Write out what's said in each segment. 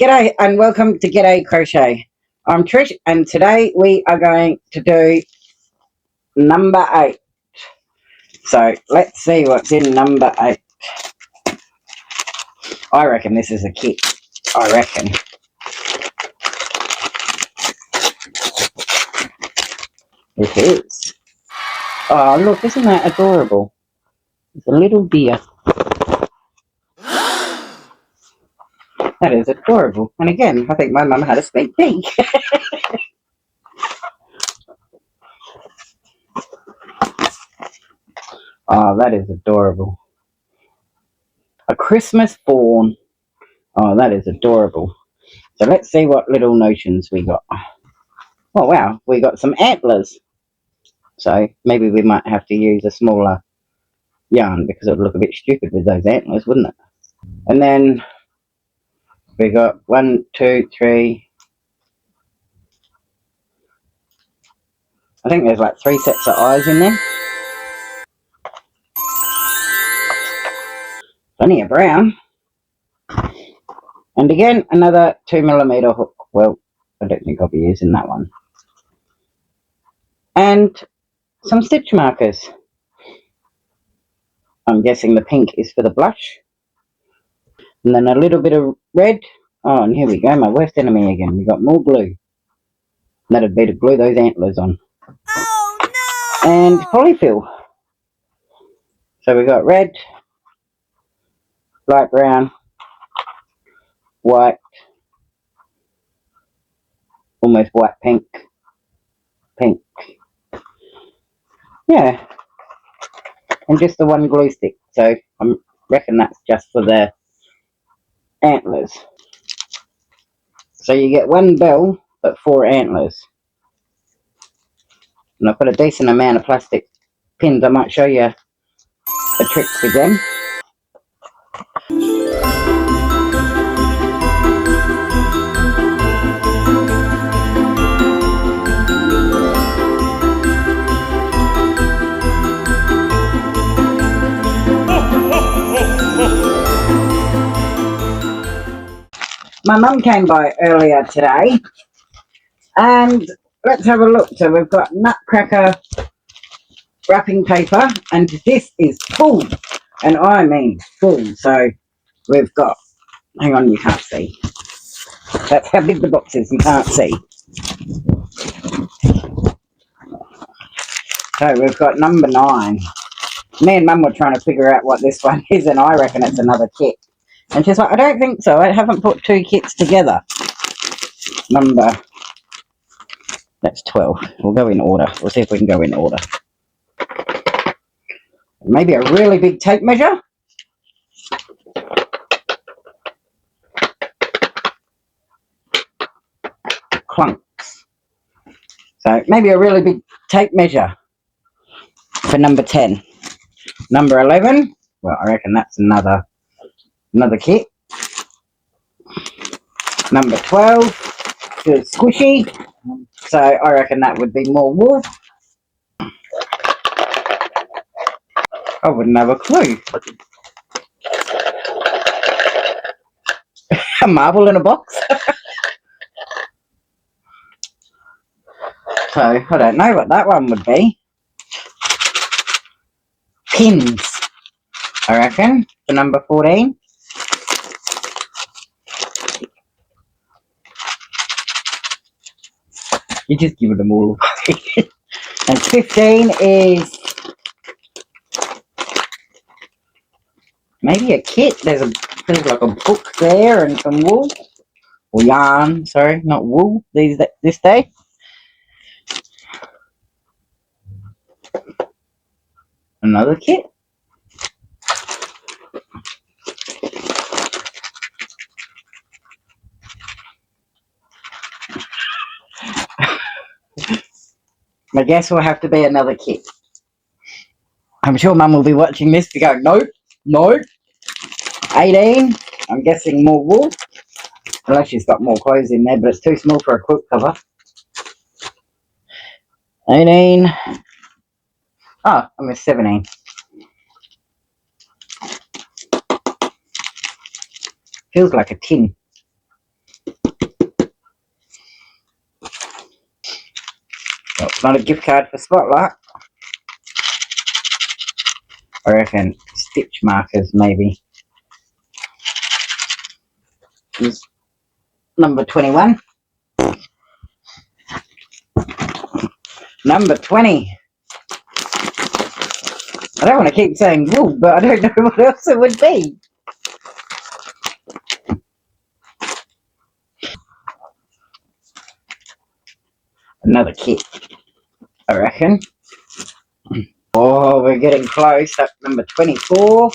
G'day and welcome to G'day Crochet. I'm Trish and today we are going to do number 8. So let's see what's in number 8. I reckon this is a kit. I reckon. It is. Oh look, isn't that adorable? It's a little deer. That is adorable. And again, I think my mum had a sneak peek. Oh, that is adorable. A Christmas fawn. Oh, that is adorable. So let's see what little notions we got. Oh wow, we got some antlers. So maybe we might have to use a smaller yarn because it would look a bit stupid with those antlers, wouldn't it? And then we got 1, 2, 3. I think there's like 3 sets of eyes in there. Plenty of brown. And again, another 2mm hook. Well, I don't think I'll be using that one. And some stitch markers. I'm guessing the pink is for the blush. And then a little bit of red. Oh, and here we go, my worst enemy again. We got more glue. That'd be to glue those antlers on. Oh no! And polyfill. So we got red, light brown, white, almost white pink, pink. Yeah. And just the one glue stick. So I reckon that's just for the antlers. So you get 1 bell but 4 antlers. And I've got a decent amount of plastic pins. I might show you a trick with them. My mum came by earlier today and let's have a look. So we've got nutcracker wrapping paper and this is full, and I mean full. So we've got, hang on, you can't see, that's how big the box is, you can't see. So we've got number 9. Me and mum were trying to figure out what this one is and I reckon it's another kit. And she's like, I don't think so, I haven't put 2 kits together. That's 12. We'll go in order. We'll see if we can go in order. Maybe a really big tape measure. Clunks. So maybe a really big tape measure for number 10. Number 11, well, I reckon that's another kit. Number 12, feels squishy, so I reckon that would be more wool. I wouldn't have a clue. A marble in a box. So I don't know what that one would be. Pins, I reckon, for number 14. You just give them all away. And 15 is maybe a kit. There's like a book there and some wool. Or yarn, sorry, not wool this day. Another kit. I guess will have to be another kit. I'm sure Mum will be watching this to go, nope, nope. 18, I'm guessing more wool. Unless she's got more clothes in there, but it's too small for a quilt cover. 18. Oh, I missed 17. Feels like a tin. Not a gift card for Spotlight. I reckon stitch markers maybe. Here's number 21. Number 20. I don't want to keep saying wool, but I don't know what else it would be. Another kit, I reckon. Oh, we're getting close. That's number 24.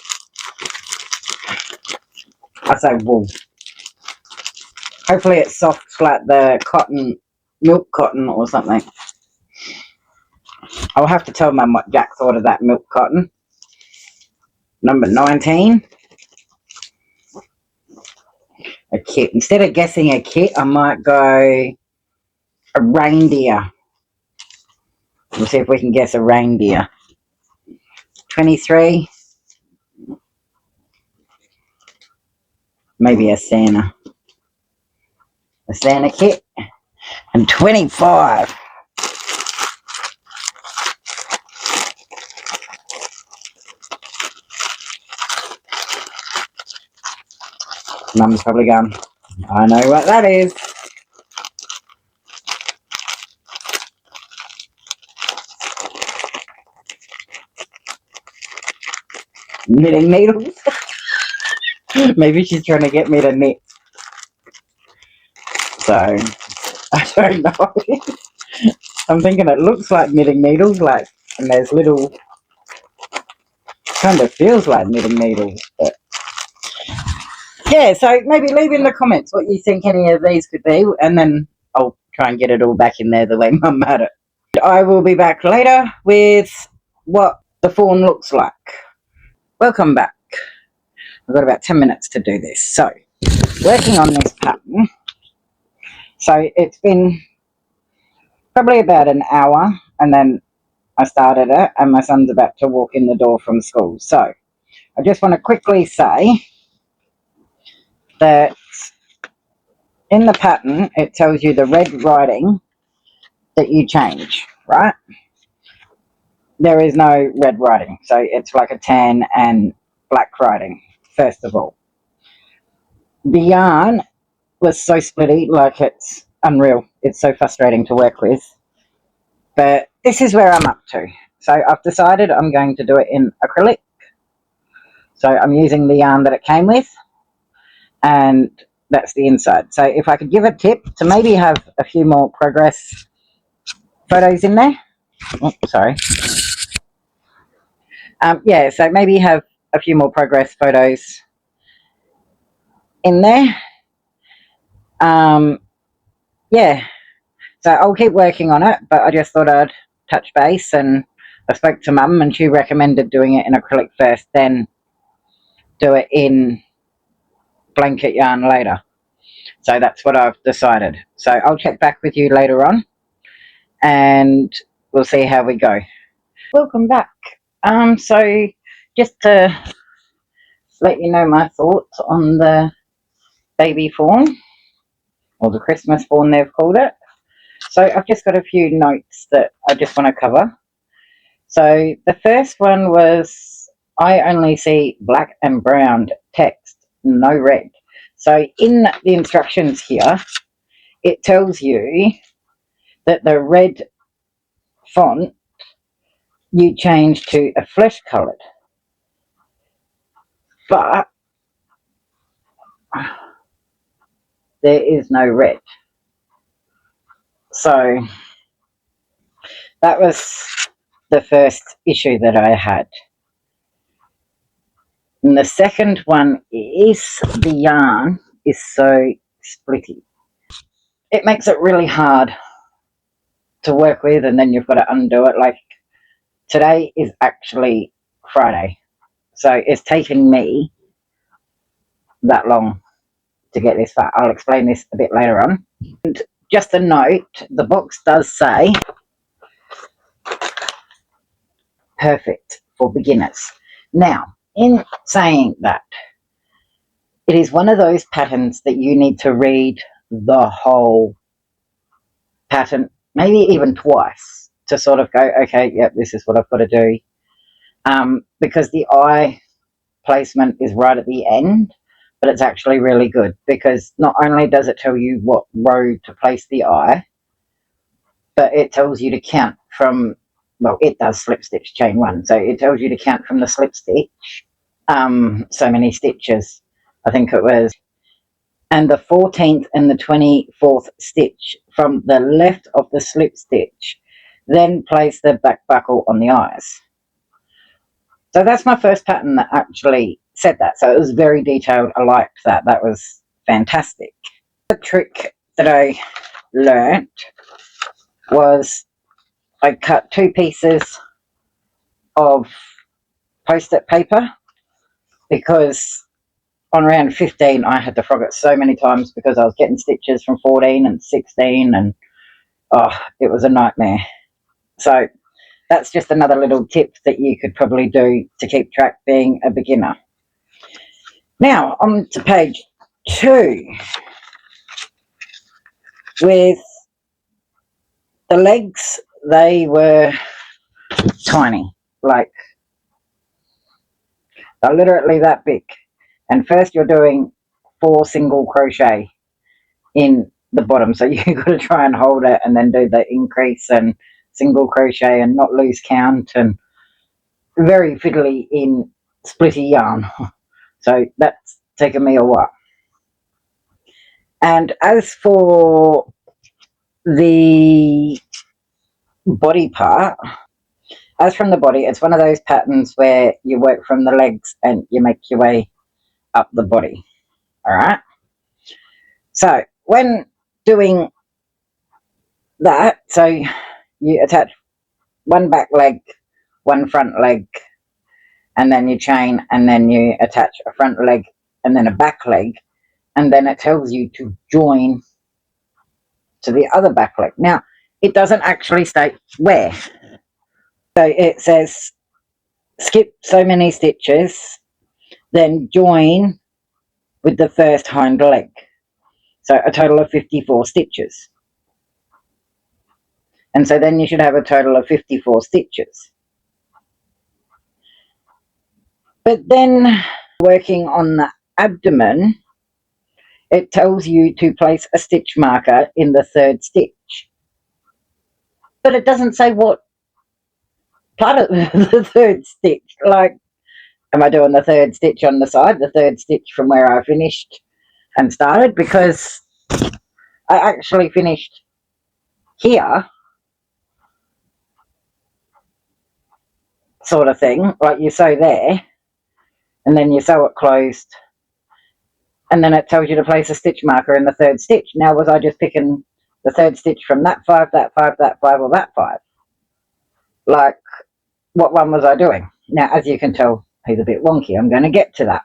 I say wool. Hopefully it's soft like the cotton, milk cotton or something. I'll have to tell Mum what Jack thought of that milk cotton. Number 19. A kit. Instead of guessing a kit, I might go a reindeer. We'll see if we can guess a reindeer. 23. Maybe a Santa. A Santa kit. And 25. Mum's probably gone, I know what that is. Knitting needles. Maybe she's trying to get me to knit. So, I don't know. I'm thinking it looks like knitting needles, like, and there's little, kind of feels like knitting needles, but yeah, so maybe leave in the comments what you think any of these could be, and then I'll try and get it all back in there the way Mum had it. I will be back later with what the fawn looks like. Welcome back. I've got about 10 minutes to do this. So, working on this pattern. So, it's been probably about an hour, and then I started it, and my son's about to walk in the door from school. So, I just want to quickly say that in the pattern, it tells you the red writing that you change, right? There is no red writing, so it's like a tan and black writing, first of all. The yarn was so splitty, like it's unreal. It's so frustrating to work with. But this is where I'm up to. So I've decided I'm going to do it in acrylic. So I'm using the yarn that it came with, and that's the inside. So if I could give a tip to maybe have a few more progress photos in there. Oh, sorry. Yeah, so maybe have a few more progress photos in there. Yeah, so I'll keep working on it, but I just thought I'd touch base, and I spoke to Mum and she recommended doing it in acrylic first, then do it in blanket yarn later. So that's what I've decided. So I'll check back with you later on and we'll see how we go. Welcome back. So just to let you know my thoughts on the baby fawn, or the Christmas fawn they've called it. So I've just got a few notes that I just want to cover. So the first one was, I only see black and brown text, no red. So in the instructions here, it tells you that the red font you change to a flesh coloured. But there is no red. So that was the first issue that I had. And the second one is the yarn is so splitty. It makes it really hard to work with, and then you've got to undo it. Like today is actually Friday, so it's taken me that long to get this far. I'll explain this a bit later on. And just a note, the box does say perfect for beginners. Now, in saying that, it is one of those patterns that you need to read the whole pattern, maybe even twice, to sort of go, okay, yep, this is what I've got to do. Because the eye placement is right at the end, but it's actually really good because not only does it tell you what row to place the eye, but it tells you to count from, well, it does slip stitch chain one, so it tells you to count from the slip stitch, so many stitches, I think it was, and the 14th and the 24th stitch from the left of the slip stitch, then place the back buckle on the eyes. So that's my first pattern that actually said that. So it was very detailed. I liked that. That was fantastic. The trick that I learnt was I cut 2 pieces of post-it paper because on round 15 I had to frog it so many times because I was getting stitches from 14 and 16 and it was a nightmare. So that's just another little tip that you could probably do to keep track being a beginner. Now on to page 2 with the legs. They were tiny, like they're literally that big. And first you're doing 4 single crochet in the bottom, so you've got to try and hold it and then do the increase and single crochet and not lose count, and very fiddly in splitty yarn. So that's taken me a while. And as for the body part, as from the body, it's one of those patterns where you work from the legs and you make your way up the body. All right. So when doing that, so you attach one back leg, one front leg, and then you chain, and then you attach a front leg and then a back leg, and then it tells you to join to the other back leg. Now, it doesn't actually state where. So it says skip so many stitches, then join with the first hind leg. So a total of 54 stitches. And so then you should have a total of 54 stitches. But then working on the abdomen, it tells you to place a stitch marker in the 3rd stitch. But it doesn't say what part of the 3rd stitch. Like, am I doing the 3rd stitch on the side, the 3rd stitch from where I finished and started? Because I actually finished here, sort of thing. Like you sew there, and then you sew it closed, and then it tells you to place a stitch marker in the 3rd stitch. Now, was I just picking the 3rd stitch from that 5, that 5, that 5, or that 5? Like, what one was I doing? Now, as you can tell, he's a bit wonky. I'm going to get to that.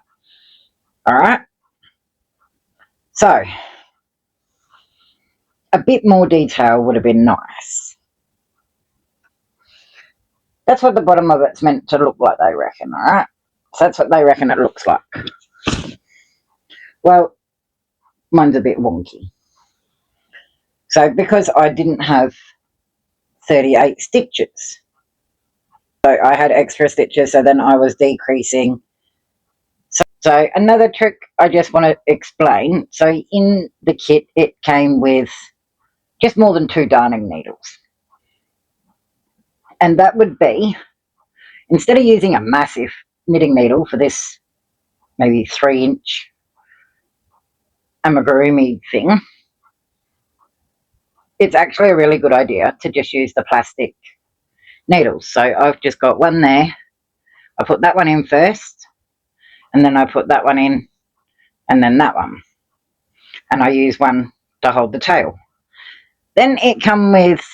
All right. So, a bit more detail would have been nice. That's what the bottom of it's meant to look like, they reckon. All right. So that's what they reckon it looks like. Well, mine's a bit wonky. So because I didn't have 38 stitches, so I had extra stitches, so then I was decreasing. So another trick I just want to explain. So in the kit, it came with just more than 2 darning needles. And that would be, instead of using a massive knitting needle for this maybe 3-inch amigurumi thing, it's actually a really good idea to just use the plastic needles. So I've just got one there. I put that one in first, and then I put that one in, and then that one. And I use one to hold the tail. Then it comes with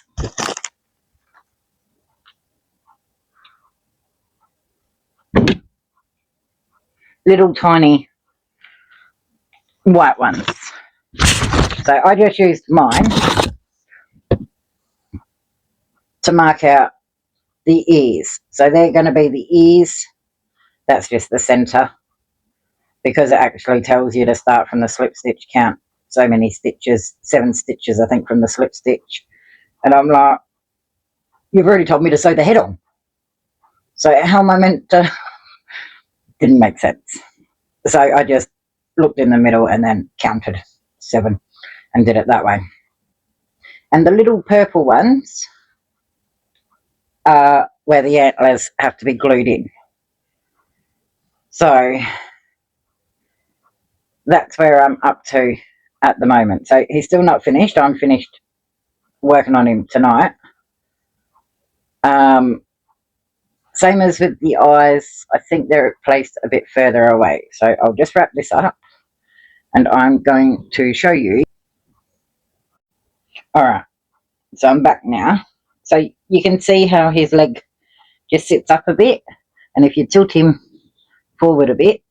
little tiny white ones. So I just used mine to mark out the ears. So they're going to be the ears. That's just the centre, because it actually tells you to start from the slip stitch count. So many stitches, 7 stitches I think from the slip stitch. And I'm like, You've already told me to sew the head on. So how am I meant to? Didn't make sense. So I just looked in the middle and then counted 7 and did it that way. And the little purple ones are where the antlers have to be glued in. So that's where I'm up to at the moment. So he's still not finished. I'm finished working on him tonight. Same as with the eyes, I think they're placed a bit further away. So I'll just wrap this up and I'm going to show you. Alright, so I'm back now. So you can see how his leg just sits up a bit, and if you tilt him forward a bit,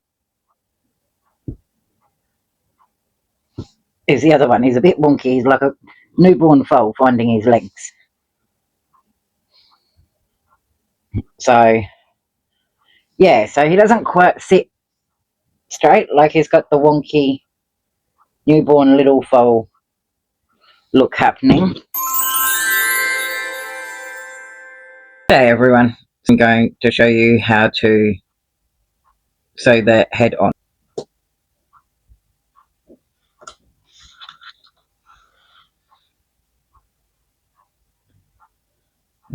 is the other one. He's a bit wonky. He's like a newborn foal finding his legs. So yeah, so he doesn't quite sit straight, like he's got the wonky newborn little foal look happening. Hey everyone, I'm going to show you how to sew the head on.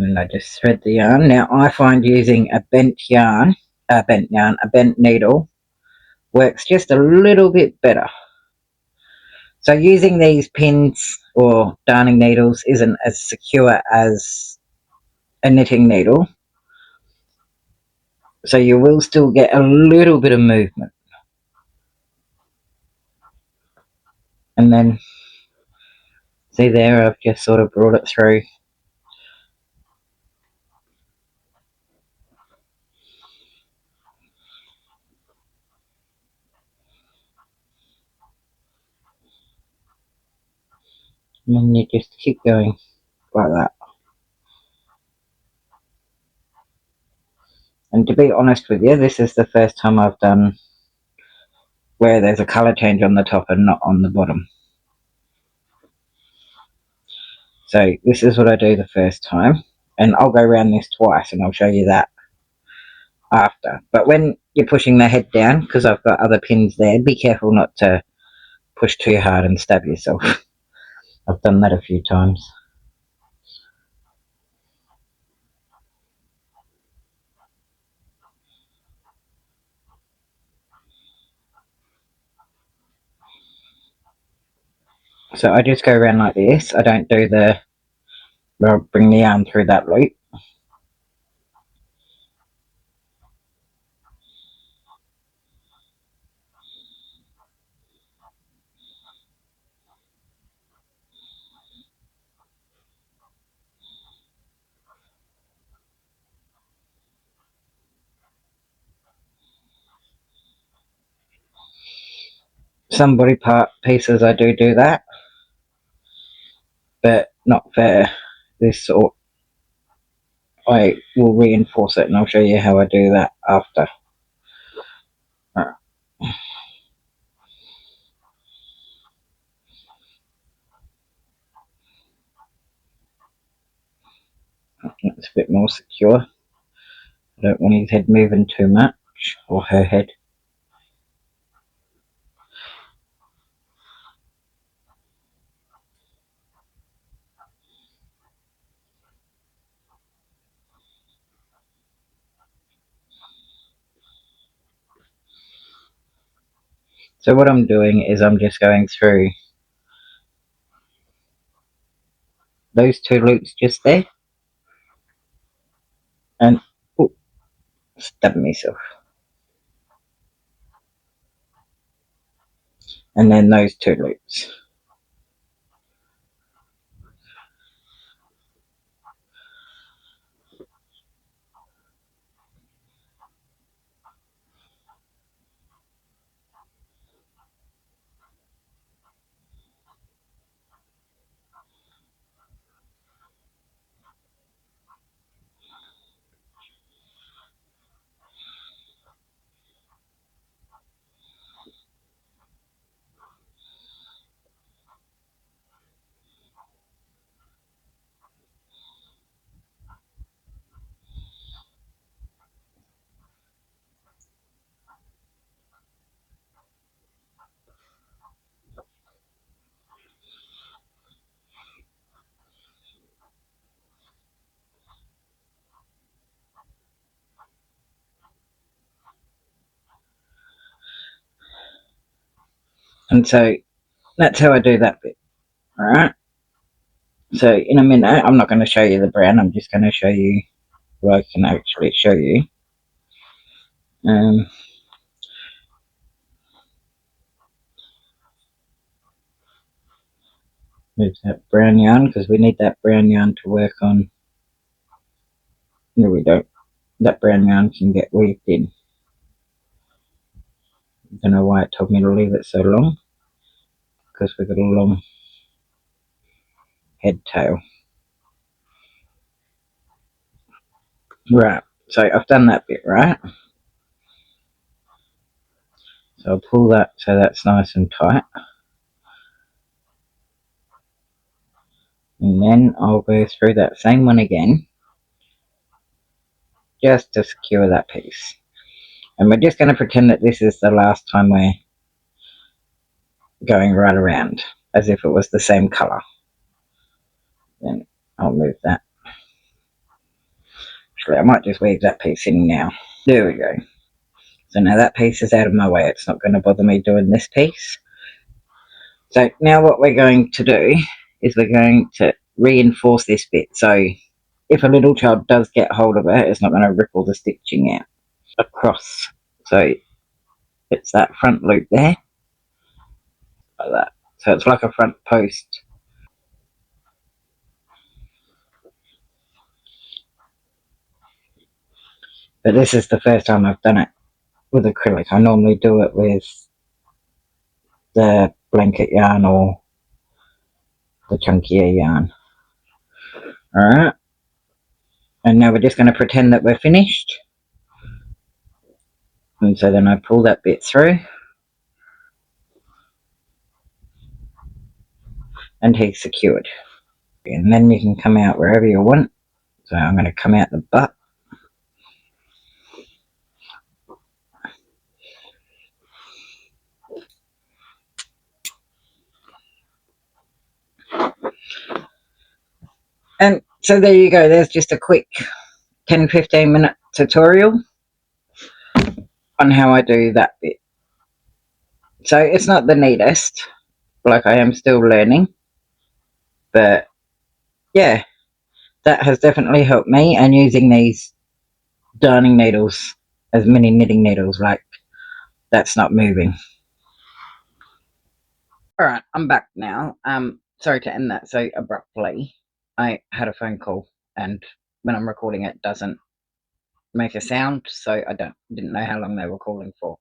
And I just thread the yarn. Now I find using a bent needle works just a little bit better. So using these pins or darning needles isn't as secure as a knitting needle. So you will still get a little bit of movement. And then, see there, I've just sort of brought it through. And then you just keep going like that. And to be honest with you, this is the first time I've done where there's a colour change on the top and not on the bottom. So this is what I do the first time, and I'll go around this twice and I'll show you that after. But when you're pushing the head down, because I've got other pins there, be careful not to push too hard and stab yourself. I've done that a few times. So I just go around like this. I don't do the, well, bring the arm through that loop. Some body part pieces I do that, but not for this sort. I will reinforce it and I'll show you how I do that after. It's a bit more secure. I don't want his head moving too much, or her head. So what I'm doing is I'm just going through those 2 loops just there, and stabbing myself, and then those 2 loops. And so that's how I do that bit. Alright. So in a minute, I'm not going to show you the brown, I'm just going to show you what I can actually show you. Move that brown yarn because we need that brown yarn to work on. No, we don't. That brown yarn can get weaved in. I don't know why it told me to leave it so long, because we've got a long head tail. Right, so I've done that bit, right? So I'll pull that so that's nice and tight. And then I'll go through that same one again, just to secure that piece. And we're just going to pretend that this is the last time we're going right around, as if it was the same colour. Then I'll move that. Actually, I might just weave that piece in now. There we go. So now that piece is out of my way. It's not going to bother me doing this piece. So now what we're going to do is we're going to reinforce this bit. So if a little child does get hold of it, it's not going to rip all the stitching out across. So it's that front loop there, like that. So it's like a front post. But this is the first time I've done it with acrylic. I normally do it with the blanket yarn or the chunkier yarn. Alright. And now we're just going to pretend that we're finished. And so then I pull that bit through. And he's secured. And then you can come out wherever you want. So I'm going to come out the butt. And so there you go. There's just a quick 10-15 minute tutorial on how I do that bit. So it's not the neatest, like I am still learning, but yeah, that has definitely helped me. And using these darning needles as mini knitting needles, like that's not moving. All right, I'm back now. Sorry to end that so abruptly. I had a phone call, and when I'm recording it doesn't make a sound, so I didn't know how long they were calling for.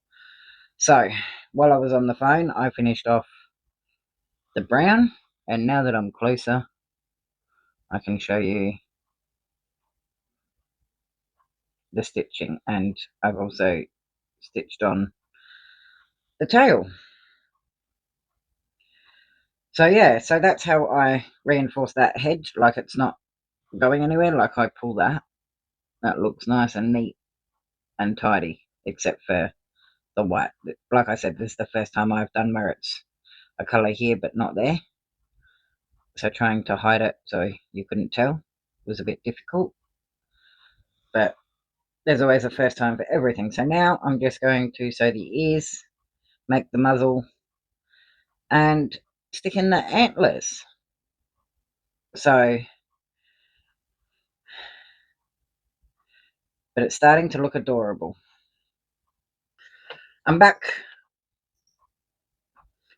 So while I was on the phone, I finished off the brown, and now that I'm closer, I can show you the stitching, and I've also stitched on the tail. So yeah, so that's how I reinforce that hedge, like it's not going anywhere. Like I pull that looks nice and neat and tidy, except for the white. Like I said, this is the first time I've done where it's a colour here but not there, so trying to hide it so you couldn't tell was a bit difficult, but there's always a first time for everything. So now I'm just going to sew the ears, make the muzzle, and stick in the antlers. So, but it's starting to look adorable. I'm back.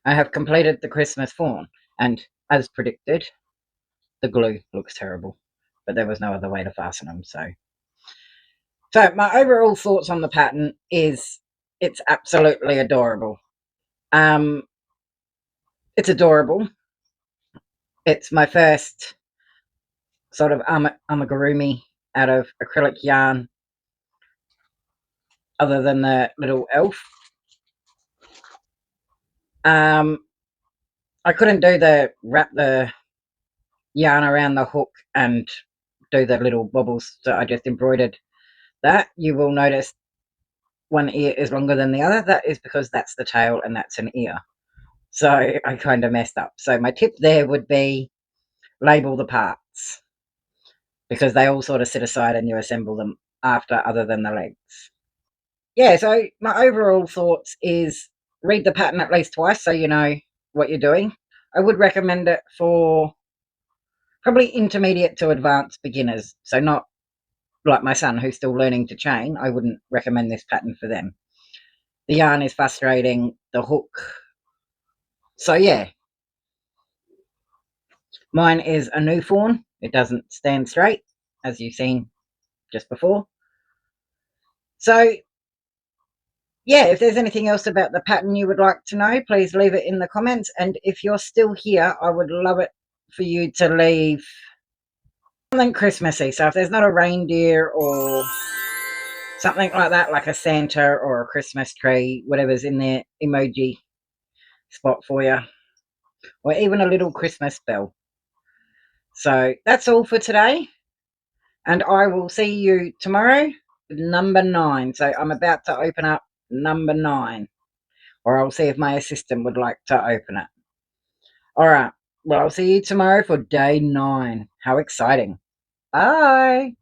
I have completed the Christmas fawn, and as predicted, the glue looks terrible, but there was no other way to fasten them. So my overall thoughts on the pattern is it's absolutely adorable. It's adorable. It's my first sort of amigurumi out of acrylic yarn, other than the little elf. I couldn't do the wrap the yarn around the hook and do the little bobbles, so I just embroidered that. You will notice one ear is longer than the other. That is because that's the tail and that's an ear. So I kind of messed up. So my tip there would be label the parts, because they all sort of sit aside and you assemble them after, other than the legs. Yeah, so my overall thoughts is read the pattern at least twice so you know what you're doing. I would recommend it for probably intermediate to advanced beginners. So not like my son who's still learning to chain. I wouldn't recommend this pattern for them. The yarn is frustrating, the hook. So yeah, mine is a new fawn. It doesn't stand straight, as you've seen just before. So yeah, if there's anything else about the pattern you would like to know, please leave it in the comments. And if you're still here, I would love it for you to leave something Christmassy. So if there's not a reindeer or something like that, like a Santa or a Christmas tree, whatever's in their emoji spot for you, or even a little Christmas bell. So that's all for today, and I will see you tomorrow with number 9. So I'm about to open up number 9, or I'll see if my assistant would like to open it. All right, well, I'll see you tomorrow for day 9. How exciting. Bye.